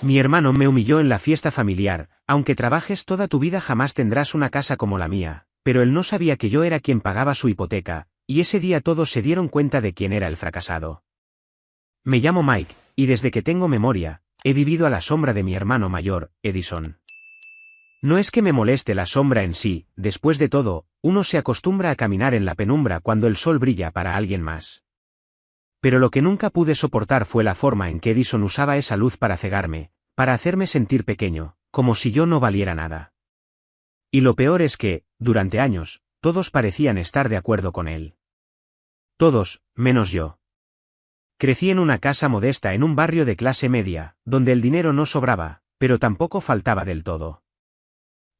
Mi hermano me humilló en la fiesta familiar, aunque trabajes toda tu vida jamás tendrás una casa como la mía, pero él no sabía que yo era quien pagaba su hipoteca, y ese día todos se dieron cuenta de quién era el fracasado. Me llamo Mike, y desde que tengo memoria, he vivido a la sombra de mi hermano mayor, Edison. No es que me moleste la sombra en sí, después de todo, uno se acostumbra a caminar en la penumbra cuando el sol brilla para alguien más. Pero lo que nunca pude soportar fue la forma en que Edison usaba esa luz para cegarme, para hacerme sentir pequeño, como si yo no valiera nada. Y lo peor es que, durante años, todos parecían estar de acuerdo con él. Todos, menos yo. Crecí en una casa modesta en un barrio de clase media, donde el dinero no sobraba, pero tampoco faltaba del todo.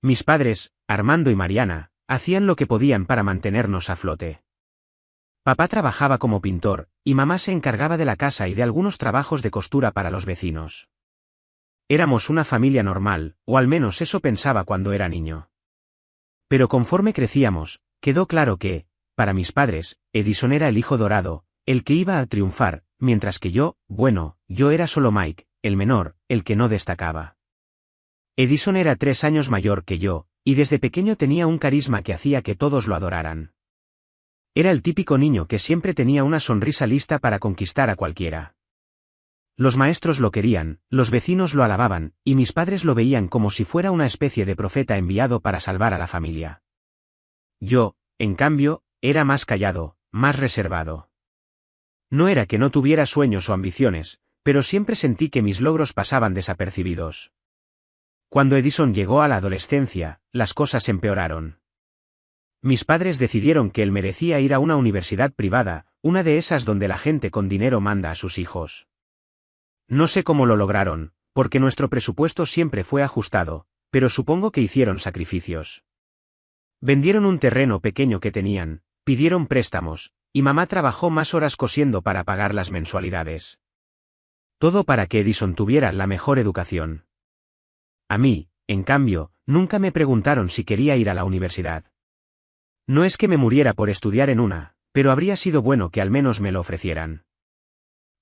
Mis padres, Armando y Mariana, hacían lo que podían para mantenernos a flote. Papá trabajaba como pintor, y mamá se encargaba de la casa y de algunos trabajos de costura para los vecinos. Éramos una familia normal, o al menos eso pensaba cuando era niño. Pero conforme crecíamos, quedó claro que, para mis padres, Edison era el hijo dorado, el que iba a triunfar, mientras que yo era solo Mike, el menor, el que no destacaba. Edison era 3 años mayor que yo, y desde pequeño tenía un carisma que hacía que todos lo adoraran. Era el típico niño que siempre tenía una sonrisa lista para conquistar a cualquiera. Los maestros lo querían, los vecinos lo alababan, y mis padres lo veían como si fuera una especie de profeta enviado para salvar a la familia. Yo, en cambio, era más callado, más reservado. No era que no tuviera sueños o ambiciones, pero siempre sentí que mis logros pasaban desapercibidos. Cuando Edison llegó a la adolescencia, las cosas empeoraron. Mis padres decidieron que él merecía ir a una universidad privada, una de esas donde la gente con dinero manda a sus hijos. No sé cómo lo lograron, porque nuestro presupuesto siempre fue ajustado, pero supongo que hicieron sacrificios. Vendieron un terreno pequeño que tenían, pidieron préstamos, y mamá trabajó más horas cosiendo para pagar las mensualidades. Todo para que Edison tuviera la mejor educación. A mí, en cambio, nunca me preguntaron si quería ir a la universidad. No es que me muriera por estudiar en una, pero habría sido bueno que al menos me lo ofrecieran.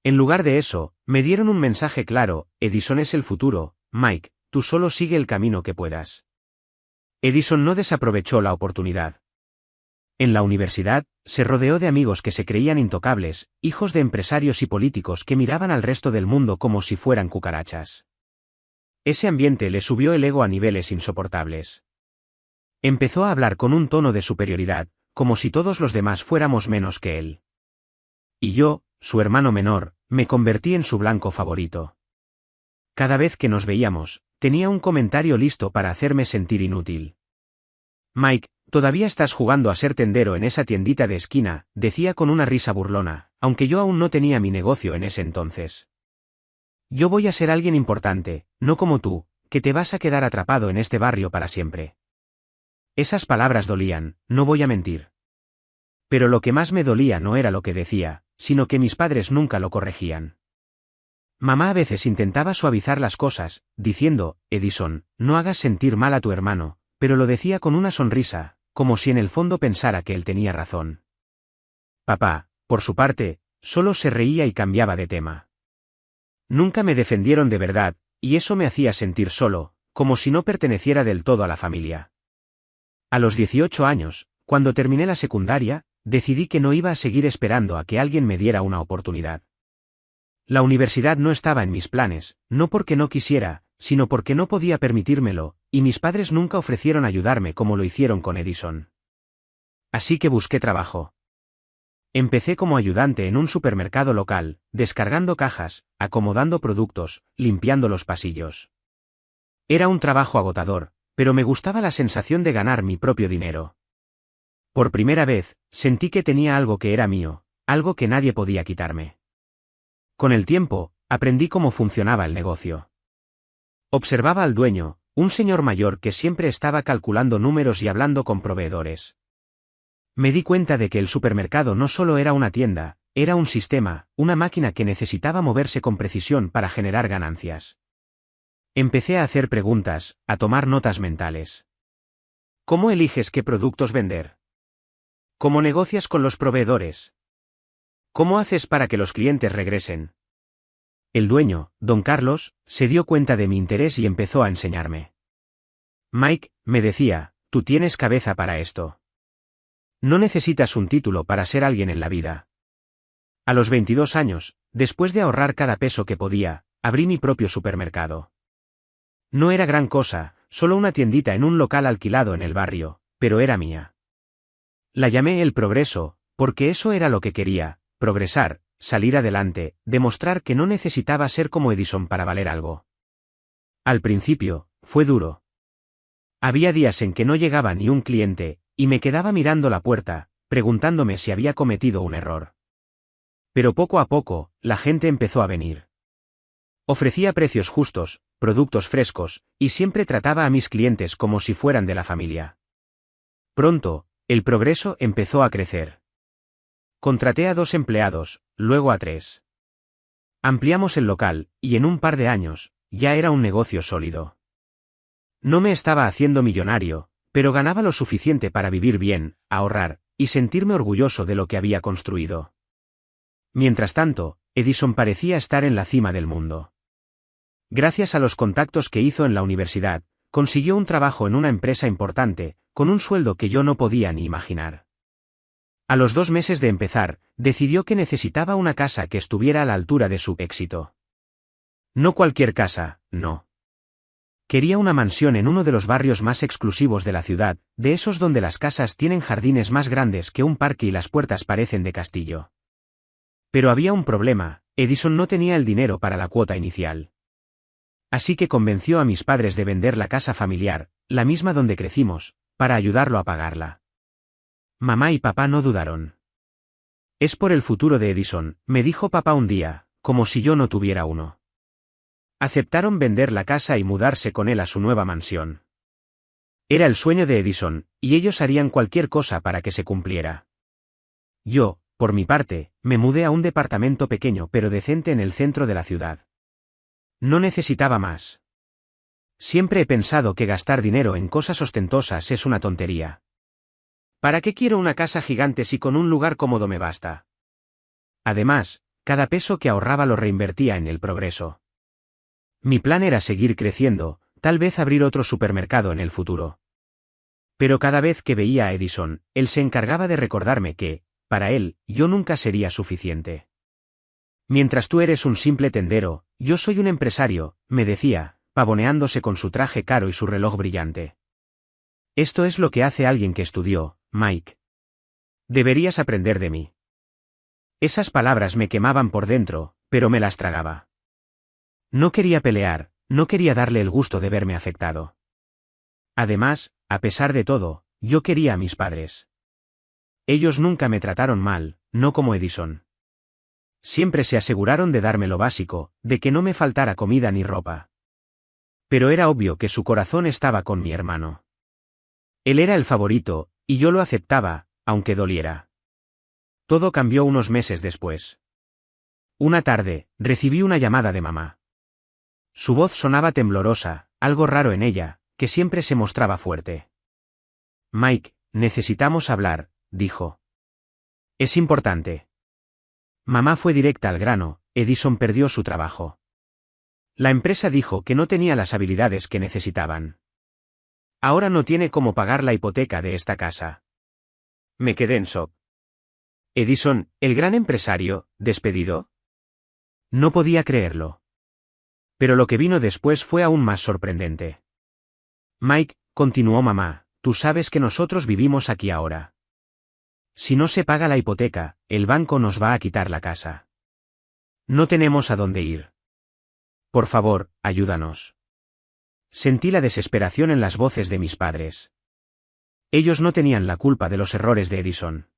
En lugar de eso, me dieron un mensaje claro: Edison es el futuro, Mike, tú solo sigue el camino que puedas. Edison no desaprovechó la oportunidad. En la universidad, se rodeó de amigos que se creían intocables, hijos de empresarios y políticos que miraban al resto del mundo como si fueran cucarachas. Ese ambiente le subió el ego a niveles insoportables. Empezó a hablar con un tono de superioridad, como si todos los demás fuéramos menos que él. Y yo, su hermano menor, me convertí en su blanco favorito. Cada vez que nos veíamos, tenía un comentario listo para hacerme sentir inútil. Mike, todavía estás jugando a ser tendero en esa tiendita de esquina, decía con una risa burlona, aunque yo aún no tenía mi negocio en ese entonces. Yo voy a ser alguien importante, no como tú, que te vas a quedar atrapado en este barrio para siempre. Esas palabras dolían, no voy a mentir. Pero lo que más me dolía no era lo que decía, sino que mis padres nunca lo corregían. Mamá a veces intentaba suavizar las cosas, diciendo: Edison, no hagas sentir mal a tu hermano, pero lo decía con una sonrisa, como si en el fondo pensara que él tenía razón. Papá, por su parte, solo se reía y cambiaba de tema. Nunca me defendieron de verdad, y eso me hacía sentir solo, como si no perteneciera del todo a la familia. A los 18 años, cuando terminé la secundaria, decidí que no iba a seguir esperando a que alguien me diera una oportunidad. La universidad no estaba en mis planes, no porque no quisiera, sino porque no podía permitírmelo, y mis padres nunca ofrecieron ayudarme como lo hicieron con Edison. Así que busqué trabajo. Empecé como ayudante en un supermercado local, descargando cajas, acomodando productos, limpiando los pasillos. Era un trabajo agotador, pero me gustaba la sensación de ganar mi propio dinero. Por primera vez, sentí que tenía algo que era mío, algo que nadie podía quitarme. Con el tiempo, aprendí cómo funcionaba el negocio. Observaba al dueño, un señor mayor que siempre estaba calculando números y hablando con proveedores. Me di cuenta de que el supermercado no solo era una tienda, era un sistema, una máquina que necesitaba moverse con precisión para generar ganancias. Empecé a hacer preguntas, a tomar notas mentales. ¿Cómo eliges qué productos vender? ¿Cómo negocias con los proveedores? ¿Cómo haces para que los clientes regresen? El dueño, don Carlos, se dio cuenta de mi interés y empezó a enseñarme. Mike, me decía, tú tienes cabeza para esto. No necesitas un título para ser alguien en la vida. A los 22 años, después de ahorrar cada peso que podía, abrí mi propio supermercado. No era gran cosa, solo una tiendita en un local alquilado en el barrio, pero era mía. La llamé El Progreso, porque eso era lo que quería, progresar, salir adelante, demostrar que no necesitaba ser como Edison para valer algo. Al principio, fue duro. Había días en que no llegaba ni un cliente, y me quedaba mirando la puerta, preguntándome si había cometido un error. Pero poco a poco, la gente empezó a venir. Ofrecía precios justos, productos frescos, y siempre trataba a mis clientes como si fueran de la familia. Pronto, El Progreso empezó a crecer. Contraté a 2 empleados, luego a 3. Ampliamos el local, y en un par de años, ya era un negocio sólido. No me estaba haciendo millonario, pero ganaba lo suficiente para vivir bien, ahorrar, y sentirme orgulloso de lo que había construido. Mientras tanto, Edison parecía estar en la cima del mundo. Gracias a los contactos que hizo en la universidad, consiguió un trabajo en una empresa importante, con un sueldo que yo no podía ni imaginar. A los 2 meses de empezar, decidió que necesitaba una casa que estuviera a la altura de su éxito. No cualquier casa, no. Quería una mansión en uno de los barrios más exclusivos de la ciudad, de esos donde las casas tienen jardines más grandes que un parque y las puertas parecen de castillo. Pero había un problema, Edison no tenía el dinero para la cuota inicial. Así que convenció a mis padres de vender la casa familiar, la misma donde crecimos, para ayudarlo a pagarla. Mamá y papá no dudaron. Es por el futuro de Edison, me dijo papá un día, como si yo no tuviera uno. Aceptaron vender la casa y mudarse con él a su nueva mansión. Era el sueño de Edison, y ellos harían cualquier cosa para que se cumpliera. Yo, por mi parte, me mudé a un departamento pequeño pero decente en el centro de la ciudad. No necesitaba más. Siempre he pensado que gastar dinero en cosas ostentosas es una tontería. ¿Para qué quiero una casa gigante si con un lugar cómodo me basta? Además, cada peso que ahorraba lo reinvertía en El Progreso. Mi plan era seguir creciendo, tal vez abrir otro supermercado en el futuro. Pero cada vez que veía a Edison, él se encargaba de recordarme que, para él, yo nunca sería suficiente. Mientras tú eres un simple tendero, yo soy un empresario, me decía, pavoneándose con su traje caro y su reloj brillante. Esto es lo que hace alguien que estudió, Mike. Deberías aprender de mí. Esas palabras me quemaban por dentro, pero me las tragaba. No quería pelear, no quería darle el gusto de verme afectado. Además, a pesar de todo, yo quería a mis padres. Ellos nunca me trataron mal, no como Edison. Siempre se aseguraron de darme lo básico, de que no me faltara comida ni ropa. Pero era obvio que su corazón estaba con mi hermano. Él era el favorito, y yo lo aceptaba, aunque doliera. Todo cambió unos meses después. Una tarde, recibí una llamada de mamá. Su voz sonaba temblorosa, algo raro en ella, que siempre se mostraba fuerte. Mike, necesitamos hablar, dijo. Es importante. Mamá fue directa al grano, Edison perdió su trabajo. La empresa dijo que no tenía las habilidades que necesitaban. Ahora no tiene cómo pagar la hipoteca de esta casa. Me quedé en shock. Edison, el gran empresario, ¿despedido? No podía creerlo. Pero lo que vino después fue aún más sorprendente. Mike, continuó mamá, tú sabes que nosotros vivimos aquí ahora. Si no se paga la hipoteca, el banco nos va a quitar la casa. No tenemos a dónde ir. Por favor, ayúdanos. Sentí la desesperación en las voces de mis padres. Ellos no tenían la culpa de los errores de Edison.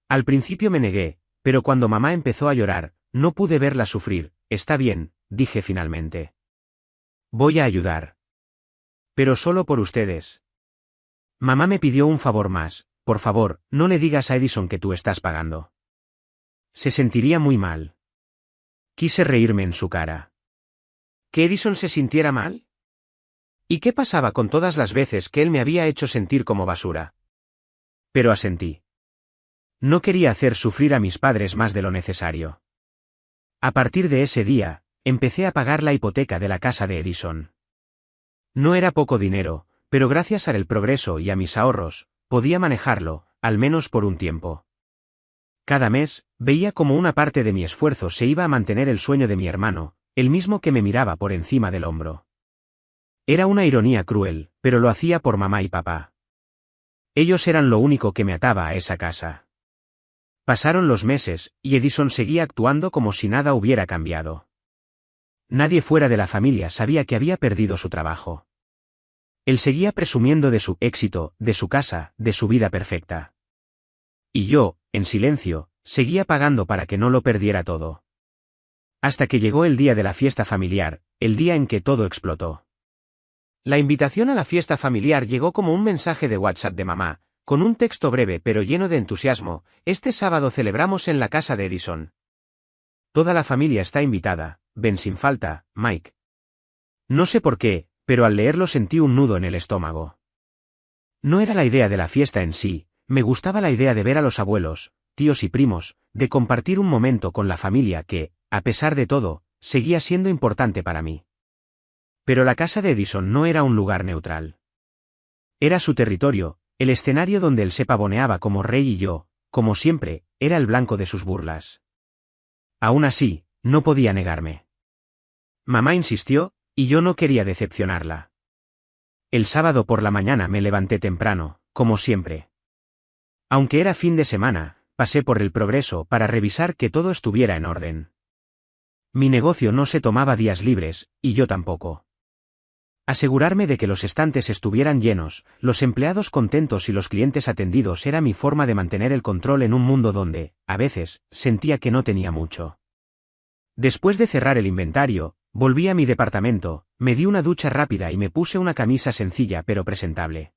Al principio me negué, pero cuando mamá empezó a llorar, no pude verla sufrir. Está bien, dije finalmente. Voy a ayudar. Pero solo por ustedes. Mamá me pidió un favor más, por favor, no le digas a Edison que tú estás pagando. Se sentiría muy mal. Quise reírme en su cara. ¿Que Edison se sintiera mal? ¿Y qué pasaba con todas las veces que él me había hecho sentir como basura? Pero asentí. No quería hacer sufrir a mis padres más de lo necesario. A partir de ese día, empecé a pagar la hipoteca de la casa de Edison. No era poco dinero, pero gracias al progreso y a mis ahorros, podía manejarlo, al menos por un tiempo. Cada mes, veía como una parte de mi esfuerzo se iba a mantener el sueño de mi hermano, el mismo que me miraba por encima del hombro. Era una ironía cruel, pero lo hacía por mamá y papá. Ellos eran lo único que me ataba a esa casa. Pasaron los meses, y Edison seguía actuando como si nada hubiera cambiado. Nadie fuera de la familia sabía que había perdido su trabajo. Él seguía presumiendo de su éxito, de su casa, de su vida perfecta. Y yo, en silencio, seguía pagando para que no lo perdiera todo. Hasta que llegó el día de la fiesta familiar, el día en que todo explotó. La invitación a la fiesta familiar llegó como un mensaje de WhatsApp de mamá, con un texto breve pero lleno de entusiasmo: este sábado celebramos en la casa de Edison. Toda la familia está invitada, ven sin falta, Mike. No sé por qué, pero al leerlo sentí un nudo en el estómago. No era la idea de la fiesta en sí, me gustaba la idea de ver a los abuelos, tíos y primos, de compartir un momento con la familia que, a pesar de todo, seguía siendo importante para mí. Pero la casa de Edison no era un lugar neutral. Era su territorio, el escenario donde él se pavoneaba como rey y yo, como siempre, era el blanco de sus burlas. Aún así, no podía negarme. Mamá insistió, y yo no quería decepcionarla. El sábado por la mañana me levanté temprano, como siempre. Aunque era fin de semana, pasé por el Progreso para revisar que todo estuviera en orden. Mi negocio no se tomaba días libres, y yo tampoco. Asegurarme de que los estantes estuvieran llenos, los empleados contentos y los clientes atendidos era mi forma de mantener el control en un mundo donde, a veces, sentía que no tenía mucho. Después de cerrar el inventario, volví a mi departamento, me di una ducha rápida y me puse una camisa sencilla pero presentable.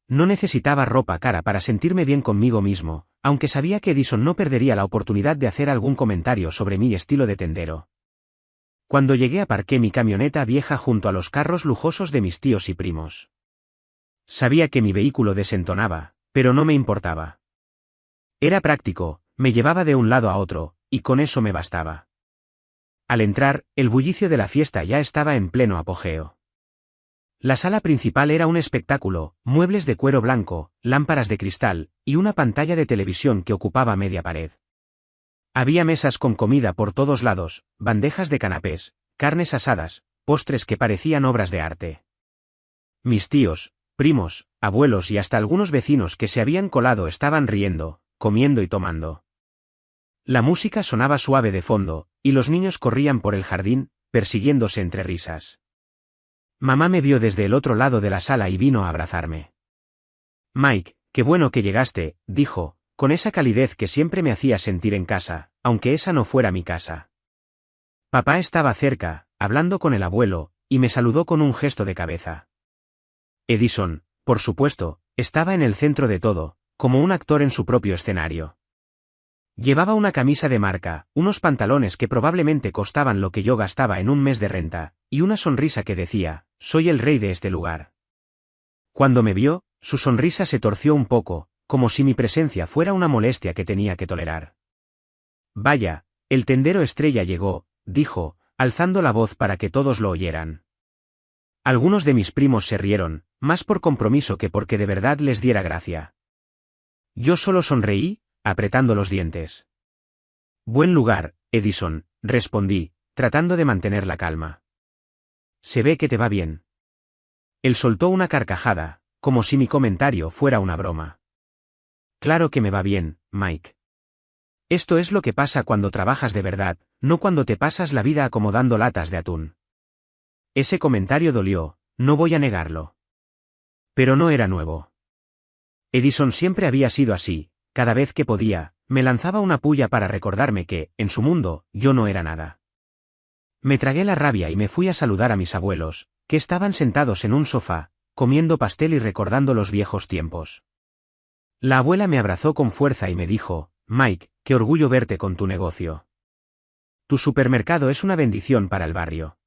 No necesitaba ropa cara para sentirme bien conmigo mismo, aunque sabía que Edison no perdería la oportunidad de hacer algún comentario sobre mi estilo de tendero. Cuando llegué aparqué mi camioneta vieja junto a los carros lujosos de mis tíos y primos. Sabía que mi vehículo desentonaba, pero no me importaba. Era práctico, me llevaba de un lado a otro, y con eso me bastaba. Al entrar, el bullicio de la fiesta ya estaba en pleno apogeo. La sala principal era un espectáculo, muebles de cuero blanco, lámparas de cristal, y una pantalla de televisión que ocupaba media pared. Había mesas con comida por todos lados, bandejas de canapés, carnes asadas, postres que parecían obras de arte. Mis tíos, primos, abuelos y hasta algunos vecinos que se habían colado estaban riendo, comiendo y tomando. La música sonaba suave de fondo, y los niños corrían por el jardín, persiguiéndose entre risas. Mamá me vio desde el otro lado de la sala y vino a abrazarme. Mike, qué bueno que llegaste, dijo, con esa calidez que siempre me hacía sentir en casa, aunque esa no fuera mi casa. Papá estaba cerca, hablando con el abuelo, y me saludó con un gesto de cabeza. Edison, por supuesto, estaba en el centro de todo, como un actor en su propio escenario. Llevaba una camisa de marca, unos pantalones que probablemente costaban lo que yo gastaba en un mes de renta, y una sonrisa que decía: soy el rey de este lugar. Cuando me vio, su sonrisa se torció un poco, como si mi presencia fuera una molestia que tenía que tolerar. Vaya, el tendero estrella llegó, dijo, alzando la voz para que todos lo oyeran. Algunos de mis primos se rieron, más por compromiso que porque de verdad les diera gracia. Yo solo sonreí, apretando los dientes. Buen lugar, Edison, respondí, tratando de mantener la calma. Se ve que te va bien. Él soltó una carcajada, como si mi comentario fuera una broma. Claro que me va bien, Mike. Esto es lo que pasa cuando trabajas de verdad, no cuando te pasas la vida acomodando latas de atún. Ese comentario dolió, no voy a negarlo. Pero no era nuevo. Edison siempre había sido así. Cada vez que podía, me lanzaba una puya para recordarme que, en su mundo, yo no era nada. Me tragué la rabia y me fui a saludar a mis abuelos, que estaban sentados en un sofá, comiendo pastel y recordando los viejos tiempos. La abuela me abrazó con fuerza y me dijo: Mike, qué orgullo verte con tu negocio. Tu supermercado es una bendición para el barrio.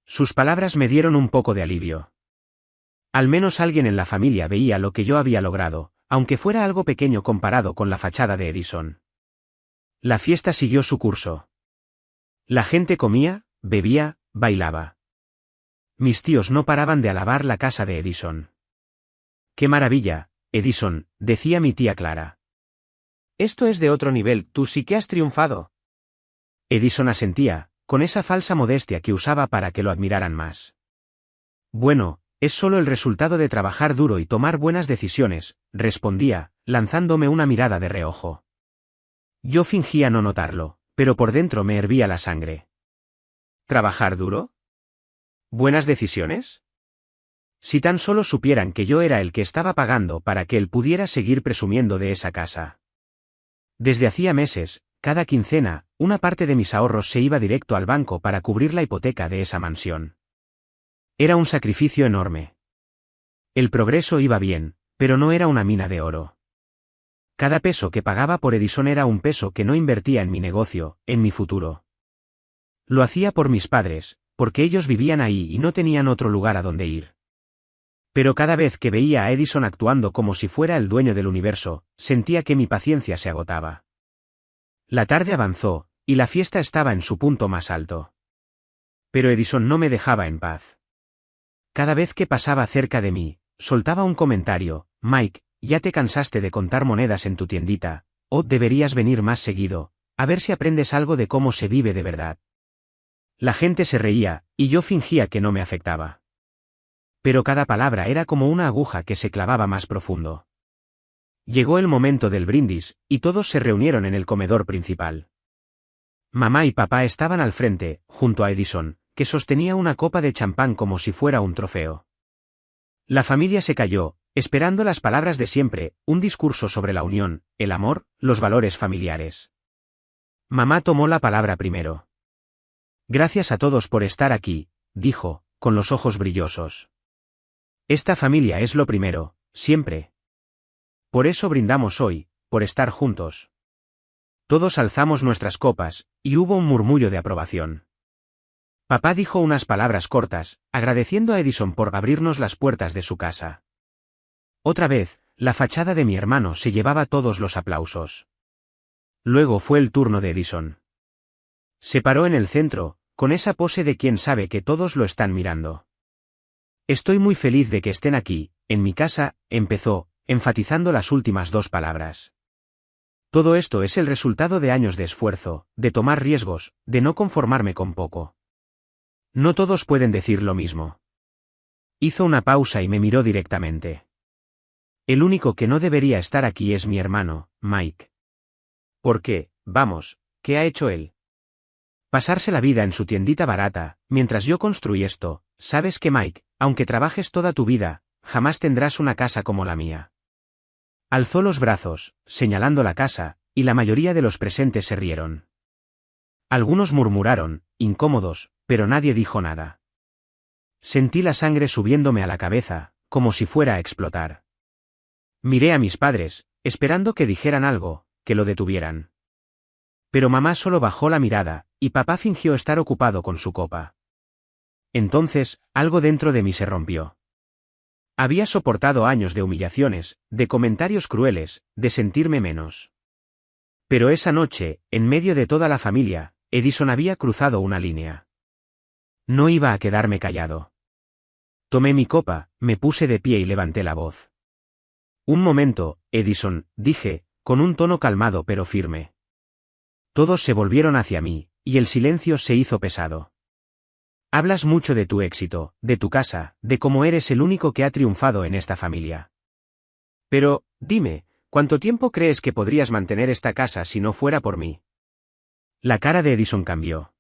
Sus palabras me dieron un poco de alivio. Al menos alguien en la familia veía lo que yo había logrado, aunque fuera algo pequeño comparado con la fachada de Edison. La fiesta siguió su curso. La gente comía, bebía, bailaba. Mis tíos no paraban de alabar la casa de Edison. ¡Qué maravilla, Edison!, decía mi tía Clara. Esto es de otro nivel, tú sí que has triunfado. Edison asentía, con esa falsa modestia que usaba para que lo admiraran más. Bueno, es solo el resultado de trabajar duro y tomar buenas decisiones, respondía, lanzándome una mirada de reojo. Yo fingía no notarlo, pero por dentro me hervía la sangre. ¿Trabajar duro? ¿Buenas decisiones? Si tan solo supieran que yo era el que estaba pagando para que él pudiera seguir presumiendo de esa casa. Desde hacía meses, cada quincena, una parte de mis ahorros se iba directo al banco para cubrir la hipoteca de esa mansión. Era un sacrificio enorme. El progreso iba bien, pero no era una mina de oro. Cada peso que pagaba por Edison era un peso que no invertía en mi negocio, en mi futuro. Lo hacía por mis padres, porque ellos vivían ahí y no tenían otro lugar a donde ir. Pero cada vez que veía a Edison actuando como si fuera el dueño del universo, sentía que mi paciencia se agotaba. La tarde avanzó, y la fiesta estaba en su punto más alto. Pero Edison no me dejaba en paz. Cada vez que pasaba cerca de mí, soltaba un comentario: Mike, ya te cansaste de contar monedas en tu tiendita, o deberías venir más seguido, a ver si aprendes algo de cómo se vive de verdad. La gente se reía, y yo fingía que no me afectaba. Pero cada palabra era como una aguja que se clavaba más profundo. Llegó el momento del brindis, y todos se reunieron en el comedor principal. Mamá y papá estaban al frente, junto a Edison, que sostenía una copa de champán como si fuera un trofeo. La familia se calló, esperando las palabras de siempre, un discurso sobre la unión, el amor, los valores familiares. Mamá tomó la palabra primero. Gracias a todos por estar aquí, dijo, con los ojos brillosos. Esta familia es lo primero, siempre. Por eso brindamos hoy, por estar juntos. Todos alzamos nuestras copas, y hubo un murmullo de aprobación. Papá dijo unas palabras cortas, agradeciendo a Edison por abrirnos las puertas de su casa. Otra vez, la fachada de mi hermano se llevaba todos los aplausos. Luego fue el turno de Edison. Se paró en el centro, con esa pose de quien sabe que todos lo están mirando. Estoy muy feliz de que estén aquí, en mi casa, empezó, enfatizando las últimas dos palabras. Todo esto es el resultado de años de esfuerzo, de tomar riesgos, de no conformarme con poco. No todos pueden decir lo mismo. Hizo una pausa y me miró directamente. El único que no debería estar aquí es mi hermano, Mike. ¿Por qué? Vamos, ¿qué ha hecho él? Pasarse la vida en su tiendita barata, mientras yo construí esto. Sabes que Mike, aunque trabajes toda tu vida, jamás tendrás una casa como la mía. Alzó los brazos, señalando la casa, y la mayoría de los presentes se rieron. Algunos murmuraron, incómodos, pero nadie dijo nada. Sentí la sangre subiéndome a la cabeza, como si fuera a explotar. Miré a mis padres, esperando que dijeran algo, que lo detuvieran. Pero mamá solo bajó la mirada, y papá fingió estar ocupado con su copa. Entonces, algo dentro de mí se rompió. Había soportado años de humillaciones, de comentarios crueles, de sentirme menos. Pero esa noche, en medio de toda la familia, Edison había cruzado una línea. No iba a quedarme callado. Tomé mi copa, me puse de pie y levanté la voz. Un momento, Edison, dije, con un tono calmado pero firme. Todos se volvieron hacia mí, y el silencio se hizo pesado. Hablas mucho de tu éxito, de tu casa, de cómo eres el único que ha triunfado en esta familia. Pero, dime, ¿cuánto tiempo crees que podrías mantener esta casa si no fuera por mí? La cara de Edison cambió.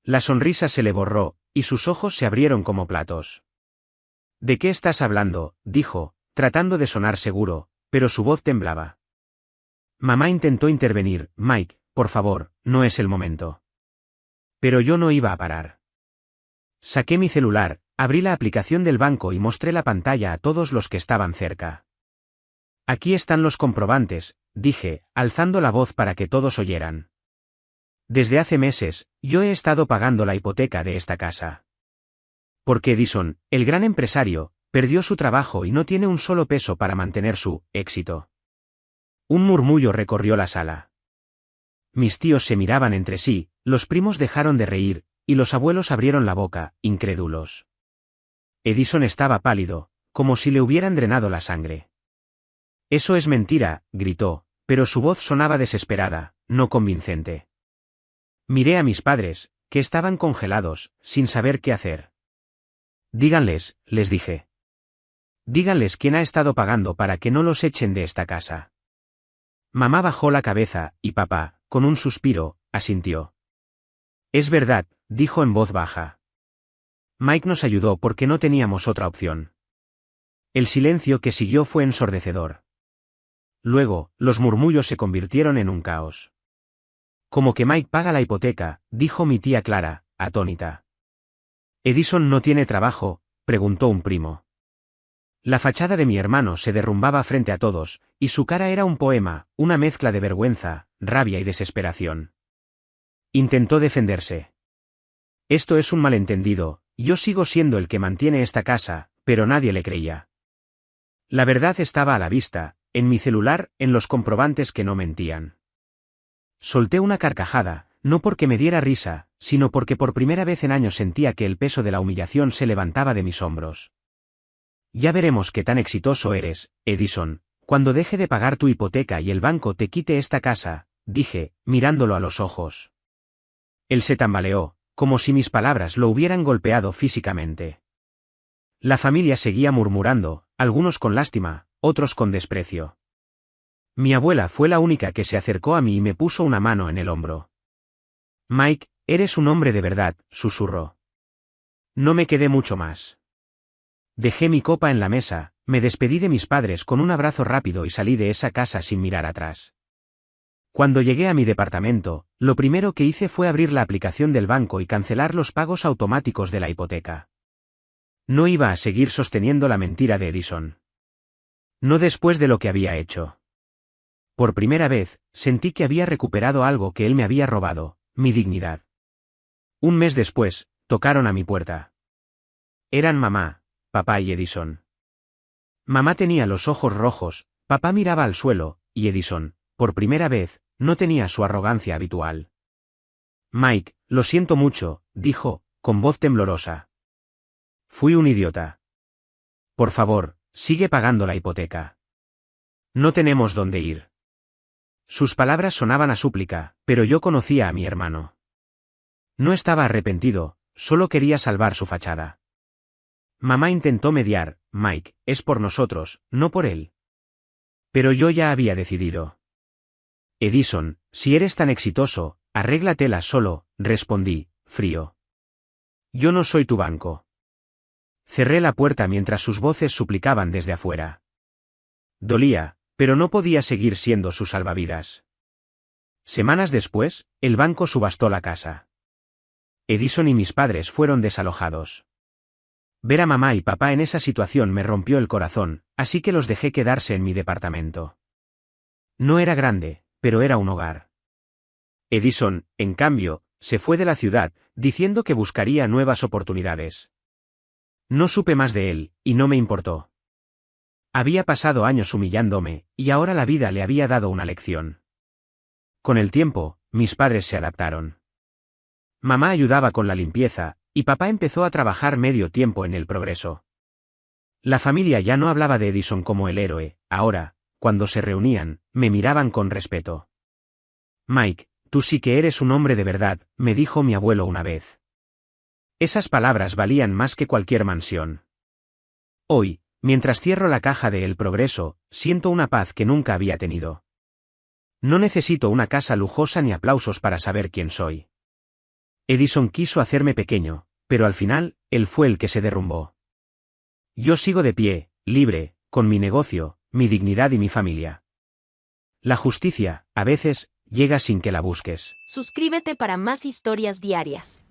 La sonrisa se le borró, y sus ojos se abrieron como platos. ¿De qué estás hablando?, dijo, tratando de sonar seguro, pero su voz temblaba. Mamá intentó intervenir: Mike, por favor, no es el momento. Pero yo no iba a parar. Saqué mi celular, abrí la aplicación del banco y mostré la pantalla a todos los que estaban cerca. Aquí están los comprobantes, dije, alzando la voz para que todos oyeran. Desde hace meses, yo he estado pagando la hipoteca de esta casa. Porque Edison, el gran empresario, perdió su trabajo y no tiene un solo peso para mantener su éxito. Un murmullo recorrió la sala. Mis tíos se miraban entre sí, Los primos dejaron de reír, y los abuelos abrieron la boca, incrédulos. Edison estaba pálido, como si le hubieran drenado la sangre. Eso es mentira, gritó, pero su voz sonaba desesperada, no convincente. Miré a mis padres, que estaban congelados, sin saber qué hacer. Díganles, les dije. Díganles quién ha estado pagando para que no los echen de esta casa. Mamá bajó la cabeza, y papá, con un suspiro, asintió. Es verdad, dijo en voz baja. Mike nos ayudó porque no teníamos otra opción. El silencio que siguió fue ensordecedor. Luego, los murmullos se convirtieron en un caos. Como que Mike paga la hipoteca, dijo mi tía Clara, atónita. ¿Edison no tiene trabajo?, preguntó un primo. La fachada de mi hermano se derrumbaba frente a todos, y su cara era un poema, una mezcla de vergüenza, rabia y desesperación. Intentó defenderse. Esto es un malentendido, yo sigo siendo el que mantiene esta casa, pero nadie le creía. La verdad estaba a la vista, en mi celular, en los comprobantes que no mentían. Solté una carcajada, no porque me diera risa, sino porque por primera vez en años sentía que el peso de la humillación se levantaba de mis hombros. Ya veremos qué tan exitoso eres, Edison, cuando deje de pagar tu hipoteca y el banco te quite esta casa, dije, mirándolo a los ojos. Él se tambaleó, como si mis palabras lo hubieran golpeado físicamente. La familia seguía murmurando, algunos con lástima, otros con desprecio. Mi abuela fue la única que se acercó a mí y me puso una mano en el hombro. Mike, eres un hombre de verdad, susurró. No me quedé mucho más. Dejé mi copa en la mesa, me despedí de mis padres con un abrazo rápido y salí de esa casa sin mirar atrás. Cuando llegué a mi departamento, lo primero que hice fue abrir la aplicación del banco y cancelar los pagos automáticos de la hipoteca. No iba a seguir sosteniendo la mentira de Edison. No después de lo que había hecho. Por primera vez, sentí que había recuperado algo que él me había robado, mi dignidad. Un mes después, tocaron a mi puerta. Eran mamá, papá y Edison. Mamá tenía los ojos rojos, papá miraba al suelo, y Edison, por primera vez, no tenía su arrogancia habitual. Mike, lo siento mucho, dijo, con voz temblorosa. Fui un idiota. Por favor, sigue pagando la hipoteca. No tenemos dónde ir. Sus palabras sonaban a súplica, pero yo conocía a mi hermano. No estaba arrepentido, solo quería salvar su fachada. Mamá intentó mediar, Mike, es por nosotros, no por él. Pero yo ya había decidido. Edison, si eres tan exitoso, arréglatela solo, respondí, frío. Yo no soy tu banco. Cerré la puerta mientras sus voces suplicaban desde afuera. Dolía, pero no podía seguir siendo su salvavidas. Semanas después, el banco subastó la casa. Edison y mis padres fueron desalojados. Ver a mamá y papá en esa situación me rompió el corazón, así que los dejé quedarse en mi departamento. No era grande, pero era un hogar. Edison, en cambio, se fue de la ciudad, diciendo que buscaría nuevas oportunidades. No supe más de él, y no me importó. Había pasado años humillándome, y ahora la vida le había dado una lección. Con el tiempo, mis padres se adaptaron. Mamá ayudaba con la limpieza, y papá empezó a trabajar medio tiempo en el Progreso. La familia ya no hablaba de Edison como el héroe, ahora, cuando se reunían, me miraban con respeto. Mike, tú sí que eres un hombre de verdad, me dijo mi abuelo una vez. Esas palabras valían más que cualquier mansión. Hoy, mientras cierro la caja de El Progreso, siento una paz que nunca había tenido. No necesito una casa lujosa ni aplausos para saber quién soy. Edison quiso hacerme pequeño, pero al final, él fue el que se derrumbó. Yo sigo de pie, libre, con mi negocio, mi dignidad y mi familia. La justicia, a veces, llega sin que la busques. Suscríbete para más historias diarias.